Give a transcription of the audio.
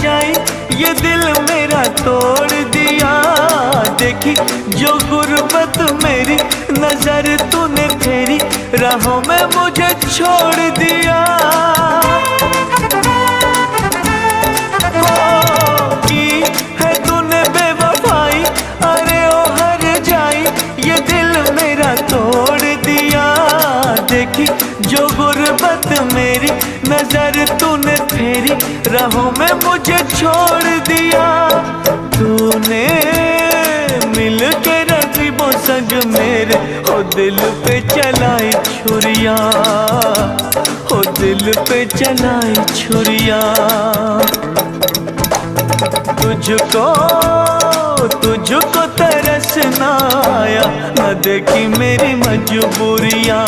जाई, ये दिल मेरा तोड़ दिया। देखी जो गुर्बत मेरी, नजर तूने फेरी, राहों में मुझे छोड़ दिया। की है तूने बेवफाई, अरे ओ हर जाई, ये दिल मेरा तोड़ दिया। देखी जो गुर्बत मेरी, नजर तूने फेरी, राहों में मुझे छोड़ दिया। तूने मिल के रकीबों संग मेरे, हो दिल पे चलाई छुरिया, हो दिल पे चलाई छुरिया। तुझको तरस ना आया, न देखी मेरी मजबूरियां।